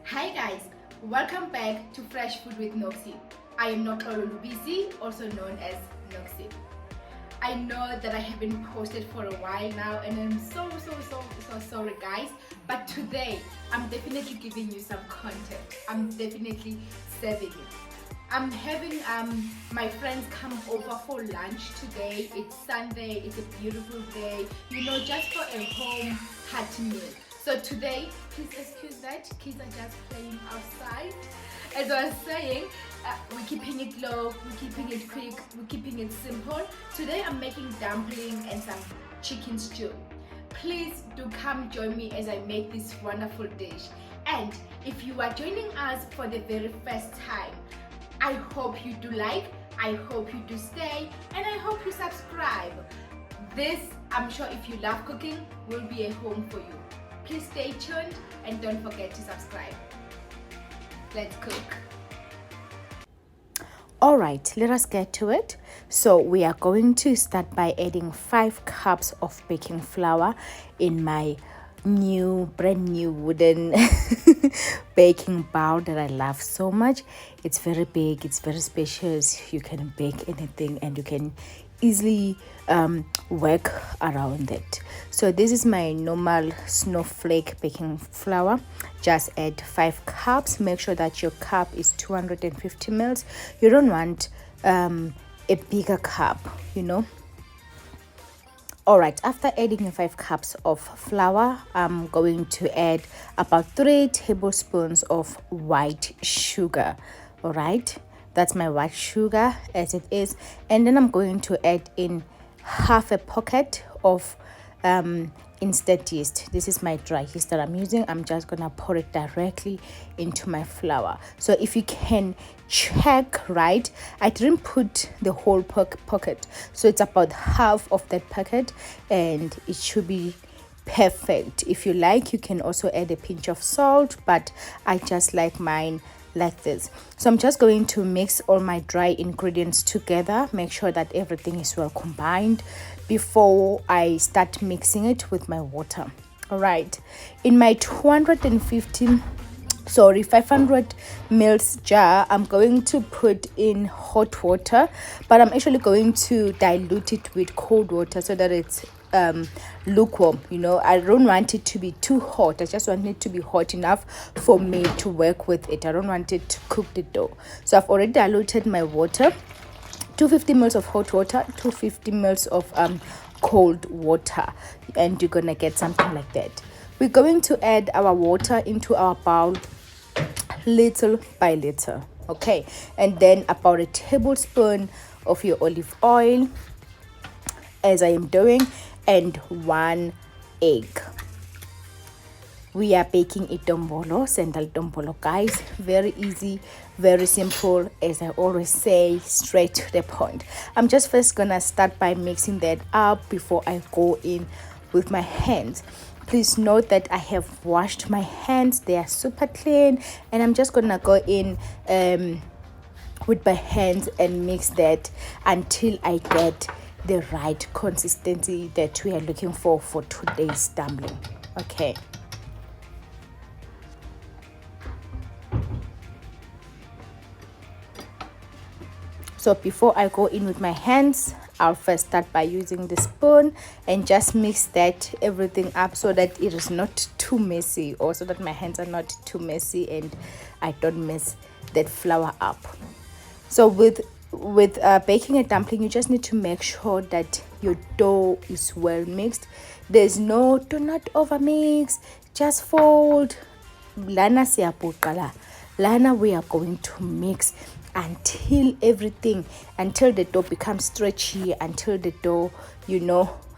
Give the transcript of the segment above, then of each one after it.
Hi guys, welcome back to Fresh Food with Noxy. I am Ujece, also known as Noxy. I know that I haven't posted for a while now and I'm so sorry guys, but today I'm definitely giving you some content. I'm definitely serving it. I'm having my friends come over for lunch today. It's Sunday, it's a beautiful day, just for a home hearty meal. So today, please excuse that, kids are just playing outside. As I was saying, we're keeping it low, we're keeping it quick, we're keeping it simple. Today I'm making dumpling and some chicken stew. Please do come join me as I make this wonderful dish. And if you are joining us for the very first time, I hope you do like, I hope you do stay, and I hope you subscribe. This, I'm sure if you love cooking, will be a home for you. Please stay tuned and don't forget to subscribe. Let's cook. All right, let us get to it. So we are going to start by adding 5 cups of baking flour in my brand new wooden baking bowl that I love so much. It's very big, it's very spacious. You can bake anything and you can easily work around it. So this is my normal snowflake baking flour. Just add 5 cups. Make sure that your cup is 250 mils. You don't want a bigger cup, All right, after adding 5 cups of flour, I'm going to add about 3 tablespoons of white sugar. All right, that's my white sugar as it is. And then I'm going to add in half a pocket of instant yeast. This is my dry yeast that I'm using. I'm just gonna pour it directly into my flour. So if you can check, right, I didn't put the whole pocket, so it's about half of that packet and it should be perfect. If you like, you can also add a pinch of salt, but I just like mine like this. So I'm just going to mix all my dry ingredients together, make sure that everything is well combined before I start mixing it with my water. All right, in my 500 mils jar, I'm going to put in hot water, but I'm actually going to dilute it with cold water so that it's lukewarm. I don't want it to be too hot. I just want it to be hot enough for me to work with it. I don't want it to cook the dough. So I've already diluted my water. 250 mils of hot water, 250 mils of cold water, and you're gonna get something like that. We're going to add our water into our bowl little by little, okay? And then about a tablespoon of your olive oil, as I am doing, and 1 egg. We are baking a dombolo, sandal dombolo, guys. Very easy, very simple. As I always say, straight to the point. I'm just first gonna start by mixing that up before I go in with my hands. Please note that I have washed my hands. They are super clean, and I'm just gonna go in with my hands and mix that until I get the right consistency that we are looking for today's dumpling. Okay. So before I go in with my hands, I'll first start by using the spoon and just mix that everything up so that it is not too messy, or so that my hands are not too messy and I don't mess that flour up. So with baking a dumpling, you just need to make sure that your dough is well mixed. There's no, do not over mix, just fold. Lana we are going to mix until the dough becomes stretchy, until the dough,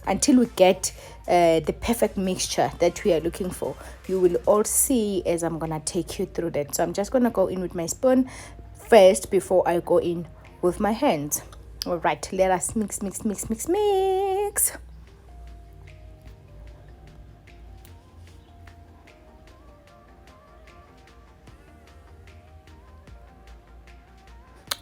until we get the perfect mixture that we are looking for. You will all see as I'm gonna take you through that. So I'm just gonna go in with my spoon first before I go in with my hands. All right, let us mix.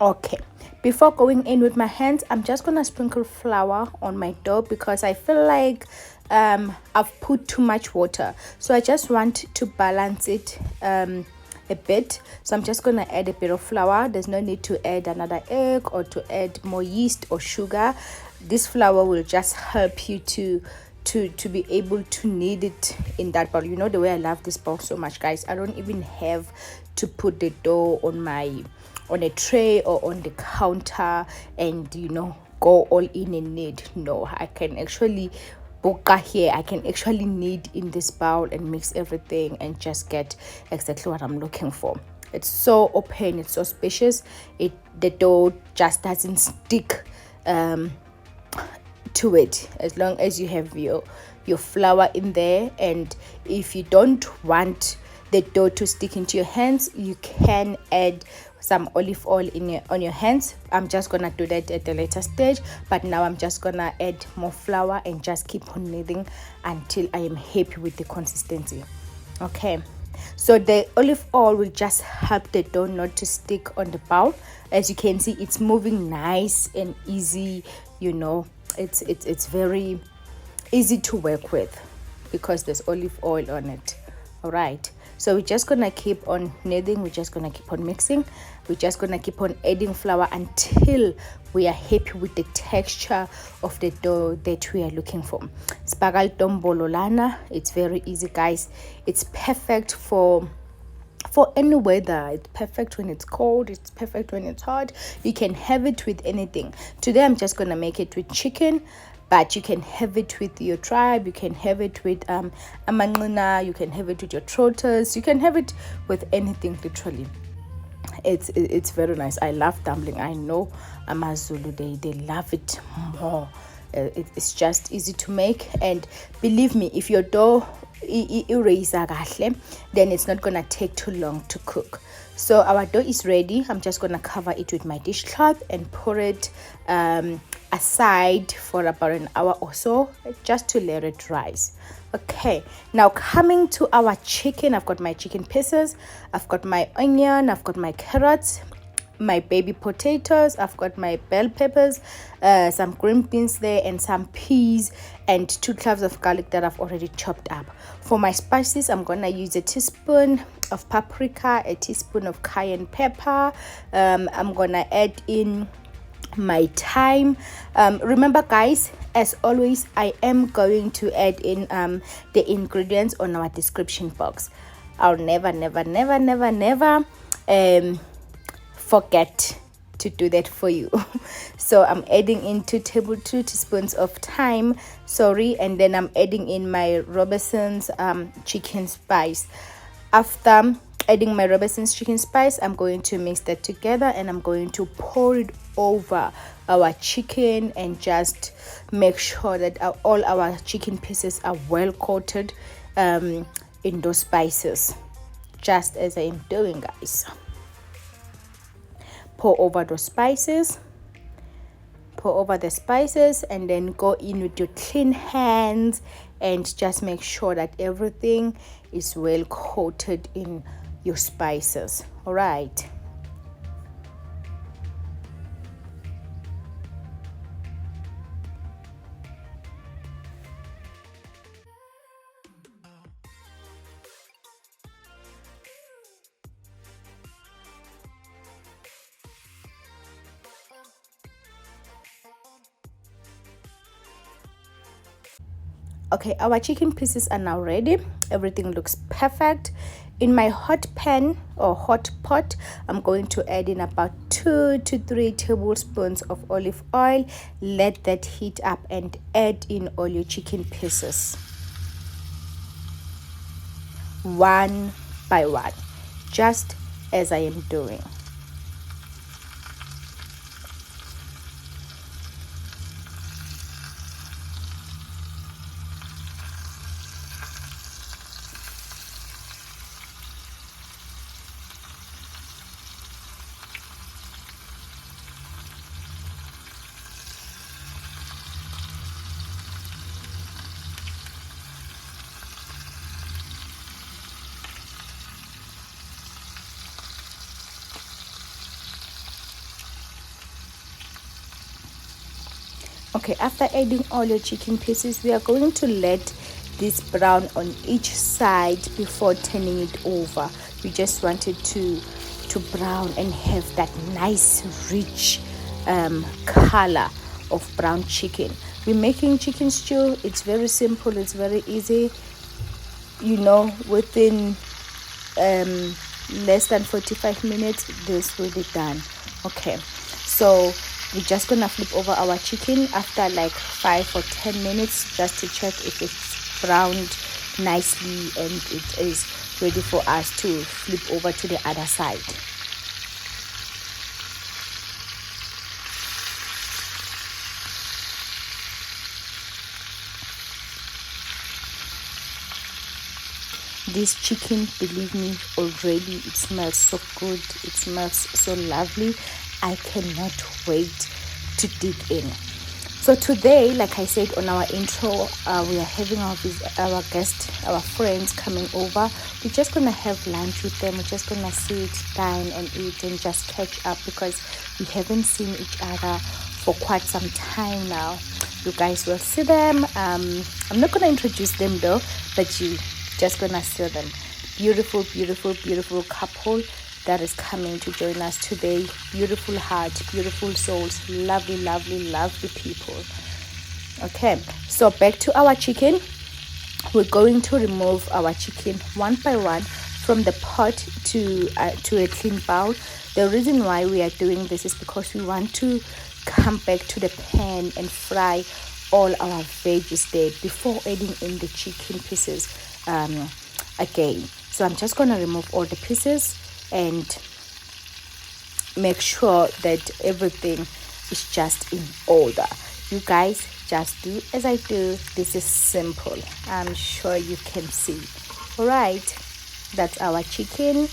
Okay, before going in with my hands, I'm just gonna sprinkle flour on my dough because I feel like I've put too much water, so I just want to balance it a bit. So I'm just gonna add a bit of flour. There's no need to add another egg or to add more yeast or sugar. This flour will just help you to be able to knead it in that bowl. You know the way I love this bowl so much, guys. I don't even have to put the dough on a tray or on the counter and, you know, go all in and knead. No, I can actually I can actually knead in this bowl and mix everything and just get exactly what I'm looking for. It's so open, it's so spacious. The dough just doesn't stick to it, as long as you have your flour in there. And if you don't want the dough to stick into your hands, you can add some olive oil on your hands. I'm just gonna do that at a later stage, but now I'm just gonna add more flour and just keep on kneading until I am happy with the consistency. Okay, so the olive oil will just help the dough not to stick on the bowl. As you can see, it's moving nice and easy. You know, it's very easy to work with because there's olive oil on it. All right, so we're just gonna keep on kneading, we're just gonna keep on mixing, we're just gonna keep on adding flour until we are happy with the texture of the dough that we are looking for. Spagal tombololana, it's very easy, guys. It's perfect for any weather. It's perfect when it's cold, it's perfect when it's hot. You can have it with anything. Today I'm just gonna make it with chicken, but you can have it with your tribe, you can have it with amanqina, you can have it with your trotters, you can have it with anything, literally. It's very nice. I love dumpling. I know AmaZulu, they love it more. It's just easy to make, and believe me, if your dough then it's not gonna take too long to cook. So our dough is ready. I'm just gonna cover it with my dishcloth and pour it aside for about an hour or so, just to let it rise. Okay, now coming to our chicken, I've got my chicken pieces, I've got my onion, I've got my carrots, my baby potatoes, I've got my bell peppers, some green beans there, and some peas, and 2 cloves of garlic that I've already chopped up. For my spices, I'm gonna use a teaspoon of paprika, a teaspoon of cayenne pepper. I'm gonna add in my thyme. Remember, guys, as always, I am going to add in the ingredients on our description box. I'll never forget to do that for you. So I'm adding in 2 teaspoons of thyme, and then I'm adding in my Robinson's chicken spice. After adding my Robinson's chicken spice, I'm going to mix that together and I'm going to pour it over our chicken and just make sure that all our chicken pieces are well coated in those spices, just as I am doing, guys. Pour over the spices, and then go in with your clean hands and just make sure that everything is well coated in your spices. All right. Okay, our chicken pieces are now ready. Everything looks perfect. In my hot pan or hot pot, I'm going to add in about 2 to 3 tablespoons of olive oil. Let that heat up and add in all your chicken pieces, one by one, just as I am doing. Okay, after adding all your chicken pieces, we are going to let this brown on each side before turning it over. We just want it to brown and have that nice rich color of brown chicken. We're making chicken stew. It's very simple, it's very easy, you know. Within less than 45 minutes this will be done. Okay, so we're just gonna flip over our chicken after like 5 or 10 minutes just to check if it's browned nicely and it is ready for us to flip over to the other side. This chicken, believe me, already it smells so good, it smells so lovely. I cannot wait to dig in. So today, like I said on our intro, we are having our guests, our friends coming over. We're just gonna have lunch with them. We're just gonna sit, dine and eat and just catch up because we haven't seen each other for quite some time now. You guys will see them. I'm not gonna introduce them though, but you just gonna see them. Beautiful, beautiful, beautiful couple that is coming to join us today. Beautiful heart, beautiful souls, lovely, lovely, lovely people. Okay, so back to our chicken. We're going to remove our chicken one by one from the pot to a clean bowl. The reason why we are doing this is because we want to come back to the pan and fry all our veggies there before adding in the chicken pieces again. So I'm just gonna remove all the pieces and make sure that everything is just in order. You guys just do as I do. This is simple. I'm sure you can see. All right, that's our chicken.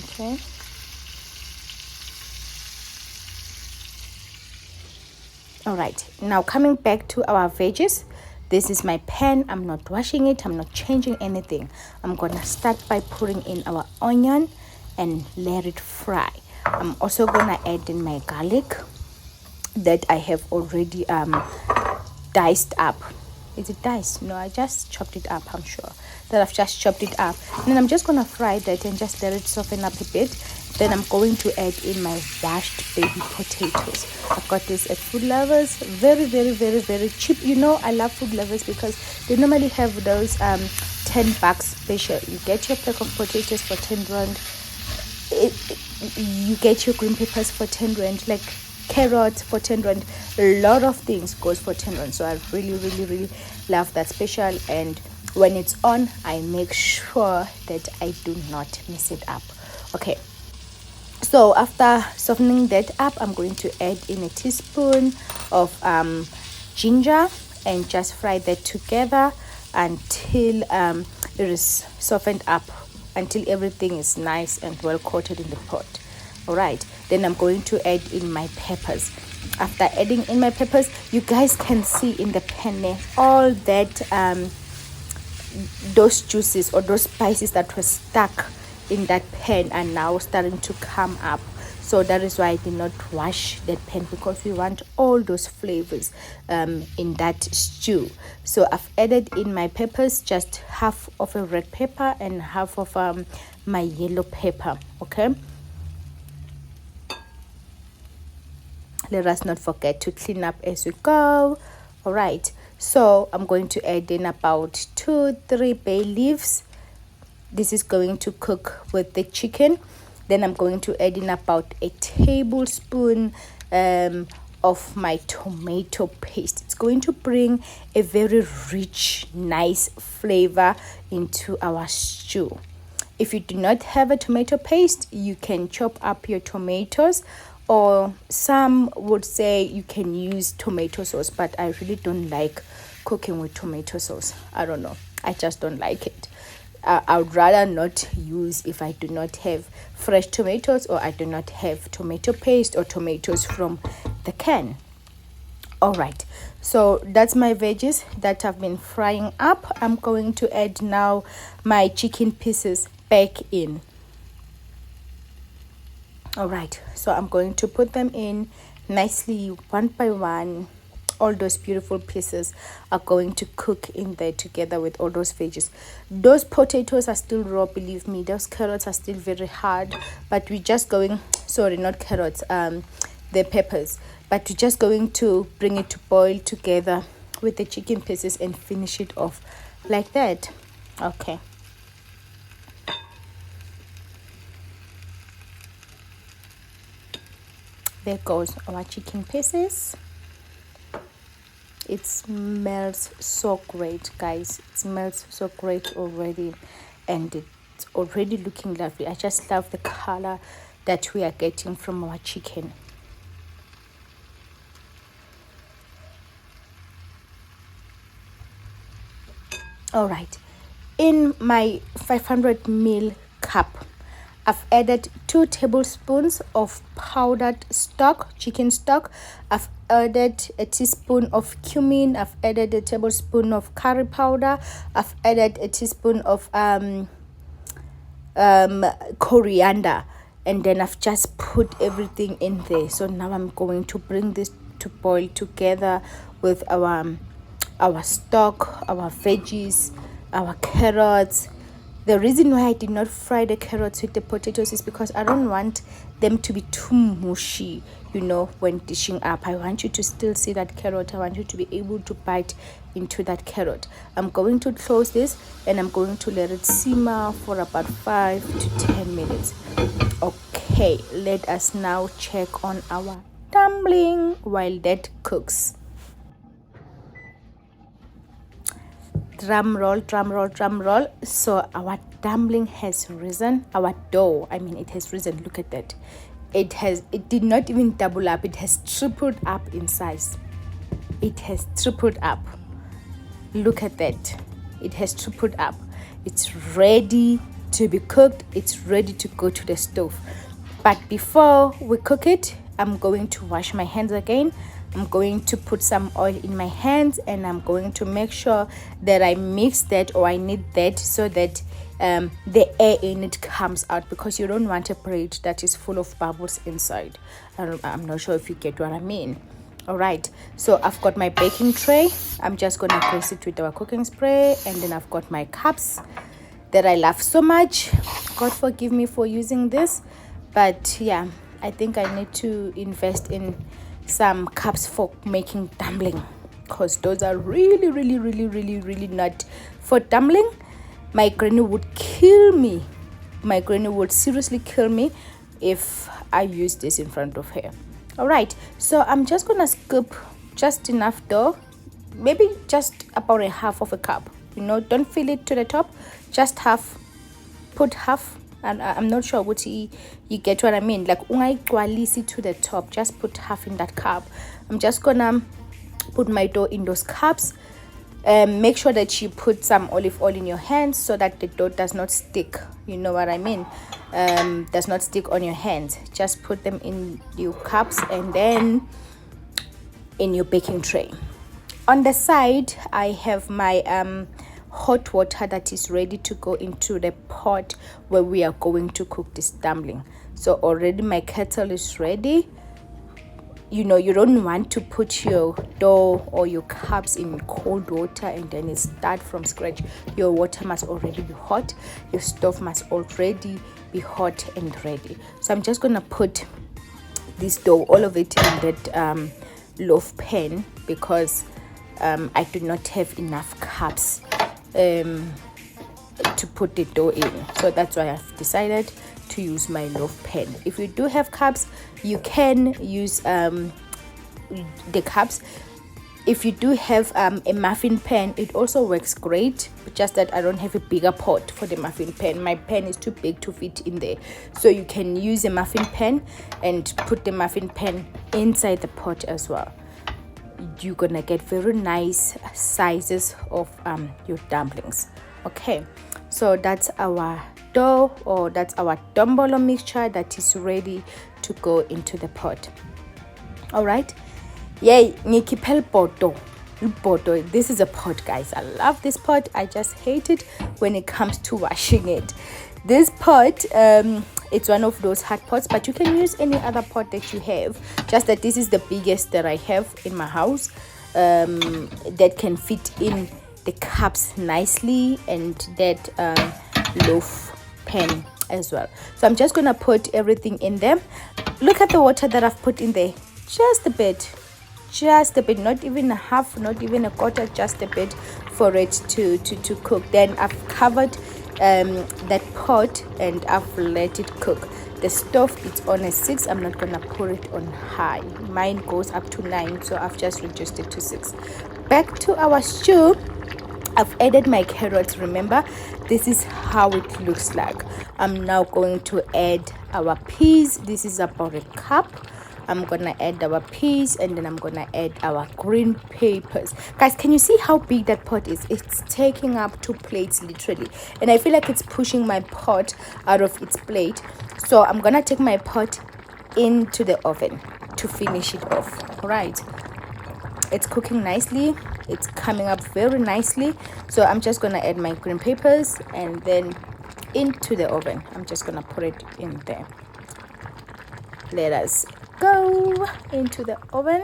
Okay, all right, now coming back to our veggies. This is my pan. I'm not washing it. I'm not changing anything. I'm gonna start by putting in our onion and let it fry. I'm also gonna add in my garlic that I have already diced up. Is it diced? No, I just chopped it up. I'm sure that I've just chopped it up. And then I'm just gonna fry that and just let it soften up a bit. Then I'm going to add in my washed baby potatoes. I've got this at Food Lovers. Very, very, very, very cheap. You know, I love Food Lovers because they normally have those 10 bucks special. You get your pack of potatoes for 10 rand. You get your green peppers for 10 rand, like carrots for 10 rand. A lot of things goes for 10 rand. So I really, really, really love that special. And when it's on, I make sure that I do not mess it up. Okay. So after softening that up, I'm going to add in a teaspoon of ginger and just fry that together until it is softened up, until everything is nice and well coated in the pot. All right, then I'm going to add in my peppers. After adding in my peppers, you guys can see in the pan all that those juices or those spices that were stuck in that pan are now starting to come up. So that is why I did not wash that pan, because we want all those flavors in that stew. So I've added in my peppers, just half of a red pepper and half of my yellow pepper. Okay, let us not forget to clean up as we go. All right, so I'm going to add in about 2-3 bay leaves. This is going to cook with the chicken. Then I'm going to add in about a tablespoon of my tomato paste. It's going to bring a very rich, nice flavor into our stew. If you do not have a tomato paste, you can chop up your tomatoes, or some would say you can use tomato sauce, but I really don't like cooking with tomato sauce. I don't know, I just don't like it. I would rather not use if I do not have fresh tomatoes, or I do not have tomato paste or tomatoes from the can. All right, so that's my veggies that have been frying up. I'm going to add now my chicken pieces back in. All right, so I'm going to put them in nicely one by one. all those beautiful pieces are going to cook in there together with all those veggies. Those potatoes are still raw, believe me. Those carrots are still very hard, but we're just going, sorry, not carrots, the peppers, but we're just going to bring it to boil together with the chicken pieces and finish it off like that. Okay. There goes our chicken pieces. It smells so great, guys. It smells so great already, and it's already looking lovely. I just love the color that we are getting from our chicken. All right, in my 500 ml cup, I've added 2 tablespoons of powdered stock, chicken stock. I've added a teaspoon of cumin. I've added a tablespoon of curry powder. I've added a teaspoon of coriander, and then I've just put everything in there. So now I'm going to bring this to boil together with our stock, our veggies, our carrots. The reason why I did not fry the carrots with the potatoes is because I don't want them to be too mushy, you know, when dishing up. I want you to still see that carrot. I want you to be able to bite into that carrot. I'm going to close this and I'm going to let it simmer for about 5 to 10 minutes. Okay, let us now check on our dumpling while that cooks. Drum roll, drum roll, drum roll. So our dumpling has risen. Our dough, I mean, it has risen. Look at that. It did not even double up. It has tripled up in size. It has tripled up. Look at that. It has tripled up. It's ready to be cooked. It's ready to go to the stove. But before we cook it, I'm going to wash my hands again. I'm going to put some oil in my hands, and I'm going to make sure that I mix that, or I knead that, so that the air in it comes out, because you don't want a bread that is full of bubbles inside. I'm not sure if you get what I mean. All right, so I've got my baking tray. I'm just gonna grease it with our cooking spray, and then I've got my cups that I love so much. God forgive me for using this, but yeah, I think I need to invest in some cups for making dumpling, because those are really not for dumpling. My granny would kill me. My granny would seriously kill me if I use this in front of her. All right, so I'm just gonna scoop just enough dough, maybe just about a half of a cup, you know, don't fill it to the top, just half. Put half, and I'm not sure what you get what I mean, like ungayiqwalisi to the top, just put half in that cup. I'm just gonna put my dough in those cups. Make sure that you put some olive oil in your hands so that the dough does not stick, you know what I mean, does not stick on your hands. Just put them in your cups and then in your baking tray. On the side, I have my hot water that is ready to go into the pot where we are going to cook this dumpling. So already my kettle is ready. You know, you don't want to put your dough or your cups in cold water and then start from scratch. Your water must already be hot. Your stove must already be hot and ready. So I'm just gonna put this dough, all of it, in that loaf pan, because I do not have enough cups to put the dough in. So that's why I've decided to use my loaf pan. If you do have cups, you can use the cups. If you do have a muffin pan, it also works great, just that I don't have a bigger pot for the muffin pan. My pan is too big to fit in there. So you can use a muffin pan and put the muffin pan inside the pot as well. You're gonna get very nice sizes of your dumplings. Okay, so that's our dough, or that's our dombolo mixture that is ready to go into the pot. All right, yay, this is a pot, guys. I love this pot. I just hate it when it comes to washing it. This pot, it's one of those hot pots, but you can use any other pot that you have, just that this is the biggest that I have in my house. that can fit in the cups nicely, and that loaf pan as well. So I'm just gonna put everything in there. Look at the water that I've put in there, just a bit, not even a half, not even a quarter, just a bit for it to cook. Then I've covered that pot and I've let it cook. The stove is on a 6. I'm not gonna put it on high. Mine goes up to 9, so I've just reduced it to 6. Back to our stew. I've added my carrots. Remember, this is how it looks like. I'm now going to add our peas. This is about a cup. I'm gonna add our peas, and then I'm gonna add our green peppers. Guys, can you see how big that pot is? It's taking up 2 plates literally, and I feel like it's pushing my pot out of its plate. So I'm gonna take my pot into the oven to finish it off. All right, it's cooking nicely, it's coming up very nicely. So I'm just gonna add my green peppers, and then into the oven I'm just gonna put it in there. Let us go into the oven.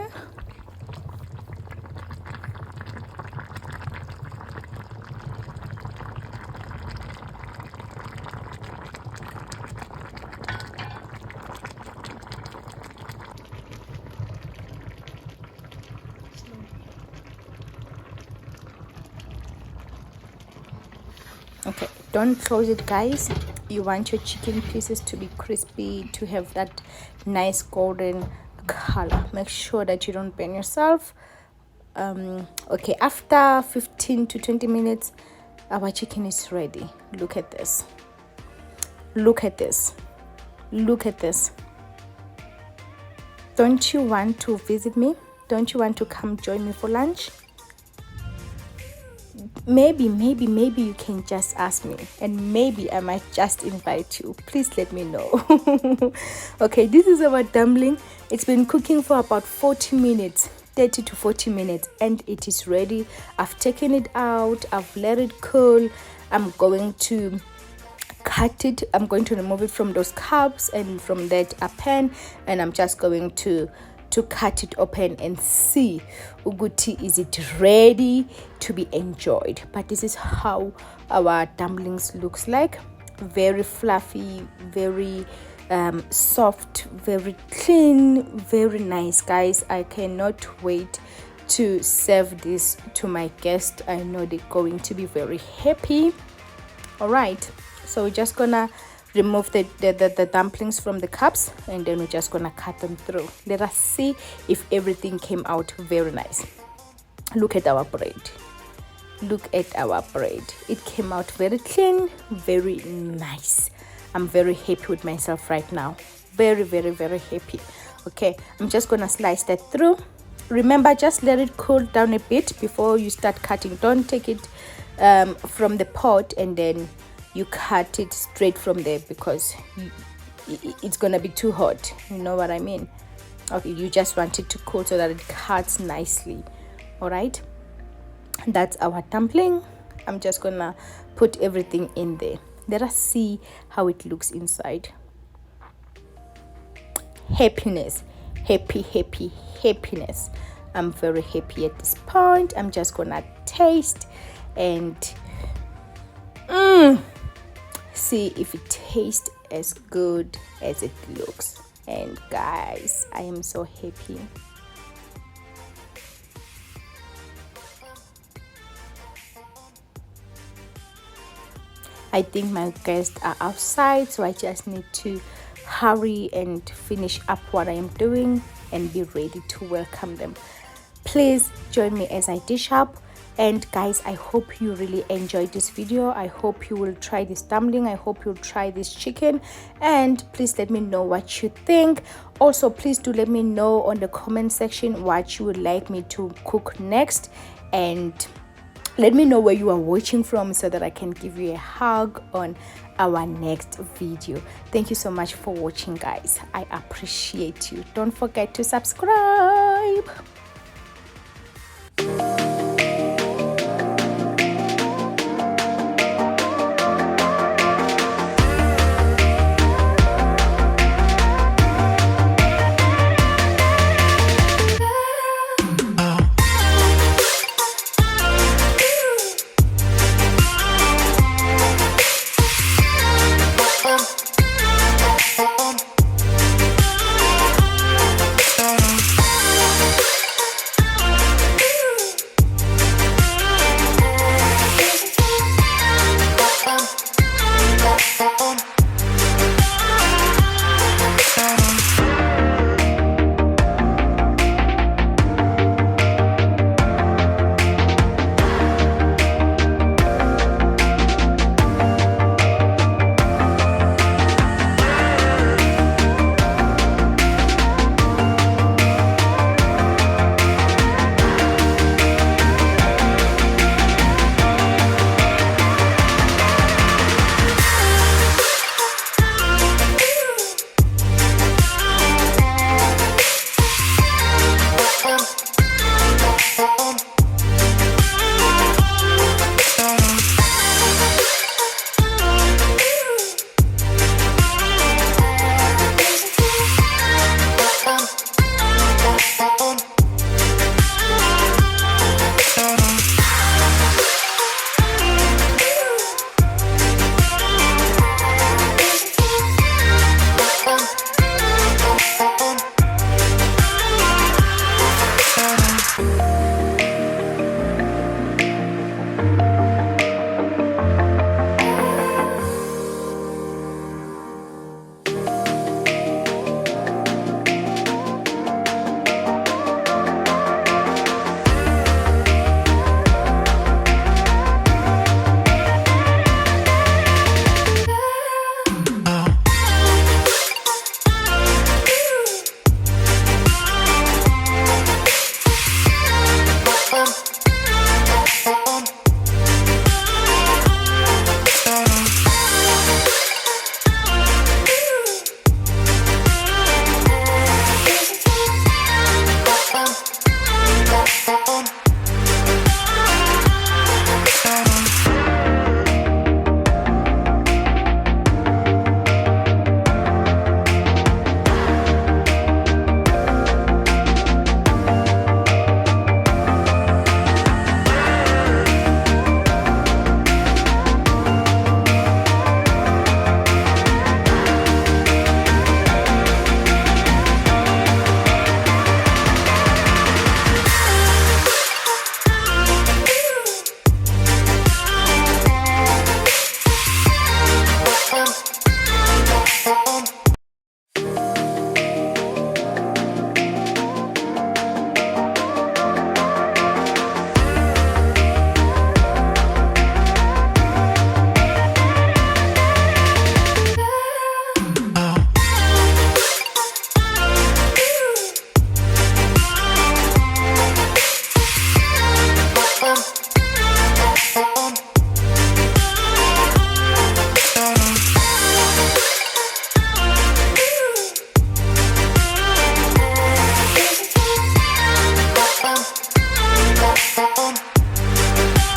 Okay, don't close it, guys. You want your chicken pieces to be crispy, to have that nice golden color. Make sure that you don't burn yourself. Okay, after 15 to 20 minutes our chicken is ready. Look at this, look at this, look at this. Don't you want to visit me? Don't you want to come join me for lunch? Maybe you can just ask me, and maybe I might just invite you. Please let me know. Okay, this is our dumpling. It's been cooking for about 40 minutes, 30 to 40 minutes, and it is ready. I've taken it out, I've let it cool. I'm going to cut it. I'm going to remove it from those cups and from that pan, and I'm just going to cut it open and see Uguti, is it ready to be enjoyed. But this is how our dumplings looks like. Very fluffy, very soft, very clean, very nice, guys. I cannot wait to serve this to my guests. I know they're going to be very happy. All right, so we're just gonna remove the dumplings from the cups, and then we're just gonna cut them through. Let us see if everything came out very nice. Look at our bread, look at our bread. It came out very clean, very nice. I'm very happy with myself right now, very happy. Okay, I'm just gonna slice that through. Remember, just let it cool down a bit before you start cutting. Don't take it from the pot and then you cut it straight from there, because it's gonna be too hot. You know what I mean? Okay, you just want it to cool so that it cuts nicely. All right, that's our dumpling. I'm just gonna put everything in there. Let us see how it looks inside. Happiness, happiness. I'm very happy at this point. I'm just gonna taste and see if it tastes as good as it looks. And guys, I am so happy. I think my guests are outside, so I just need to hurry and finish up what I am doing and be ready to welcome them. Please join me as I dish up. And guys, I hope you really enjoyed this video. I hope you will try this dumpling. I hope you'll try this chicken, and please let me know what you think. Also, please do let me know on the comment section what you would like me to cook next, and let me know where you are watching from so that I can give you a hug on our next video. Thank you so much for watching, guys. I appreciate you. Don't forget to subscribe.